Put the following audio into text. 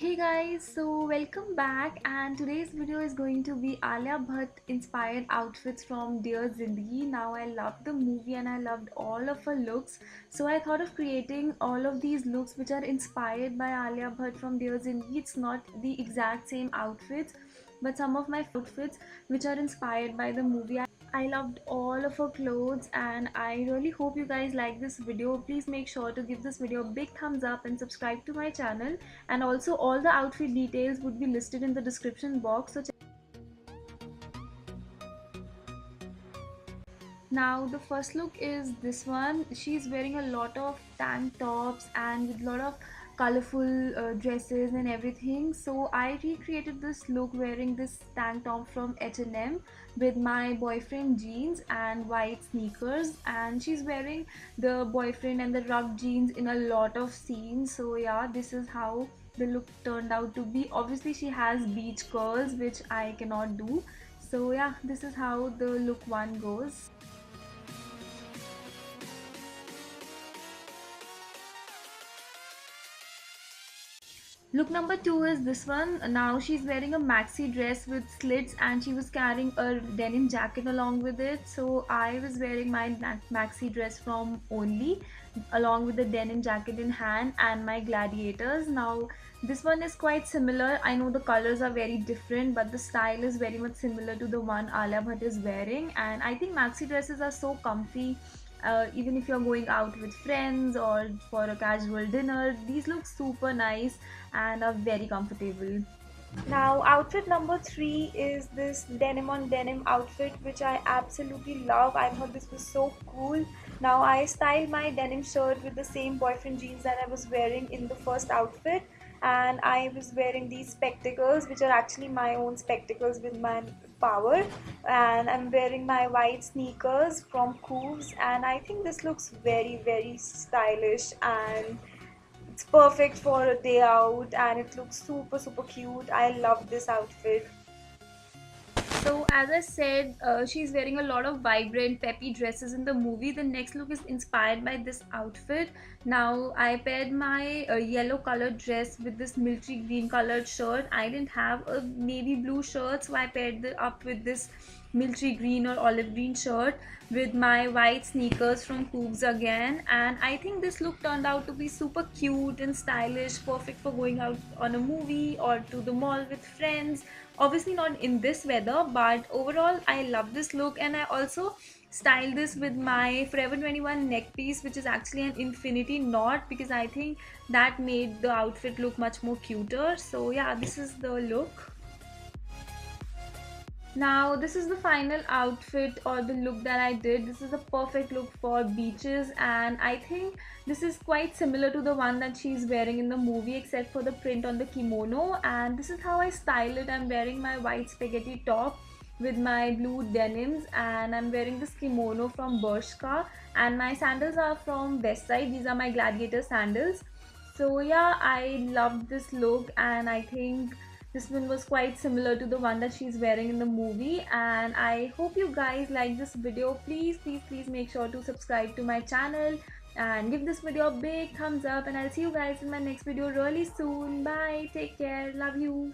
Hey guys, so welcome back, and today's video is going to be Alia Bhatt inspired outfits from Dear Zindagi. Now I loved the movie and I loved all of her looks, so I thought of creating all of these looks which are inspired by Alia Bhatt from Dear Zindagi. It's not the exact same outfits, but some of my outfits which are inspired by the movie. I loved all of her clothes and I really hope you guys like this video. Please make sure to give this video a big thumbs up and subscribe to my channel, and also all the outfit details would be listed in the description box, so now the first look is this one. She's wearing a lot of tank tops and with a lot of colorful dresses and everything, so I recreated this look wearing this tank top from H&M with my boyfriend jeans and white sneakers, and she's wearing the boyfriend and the rough jeans in a lot of scenes. So yeah, this is how the look turned out to be. Obviously she has beach curls which I cannot do, so yeah, this is how the look one goes. Look number two is this one. Now she's wearing a maxi dress with slits and she was carrying a denim jacket along with it. So I was wearing my maxi dress from Only along with the denim jacket in hand and my gladiators. Now this one is quite similar. I know the colors are very different, but the style is very much similar to the one Alia Bhatt is wearing, and I think maxi dresses are so comfy. Even if you're going out with friends or for a casual dinner, these look super nice and are very comfortable. Now outfit number three is this denim on denim outfit which I absolutely love. I thought this was so cool. Now I styled my denim shirt with the same boyfriend jeans that I was wearing in the first outfit, and I was wearing these spectacles which are actually my own spectacles with my power, and I'm wearing my white sneakers from Cooves, and I think this looks very stylish and it's perfect for a day out and it looks super cute. I love this outfit. So as I said, she's wearing a lot of vibrant peppy dresses in the movie. The next look is inspired by this outfit. Now I paired my yellow colored dress with this military green colored shirt. I didn't have a navy blue shirt, so I paired it up with this military green or olive green shirt with my white sneakers from Coogs again, and I think this look turned out to be super cute and stylish, perfect for going out on a movie or to the mall with friends. Obviously not in this weather, but overall I love this look, and I also styled this with my Forever 21 neck piece, which is actually an infinity knot, because I think that made the outfit look much more cuter. So yeah, this is the look. Now this is the final outfit or the look that I did. This is a perfect look for beaches, and I think this is quite similar to the one that she's wearing in the movie except for the print on the kimono, and this is how I style it. I'm wearing my white spaghetti top with my blue denims, and I'm wearing this kimono from Bershka, and my sandals are from Westside. These are my gladiator sandals. So yeah, I loved this look, and I think this one was quite similar to the one that she's wearing in the movie, and I hope you guys like this video. Please make sure to subscribe to my channel and give this video a big thumbs up, and I'll see you guys in my next video really soon. Bye, take care, love you.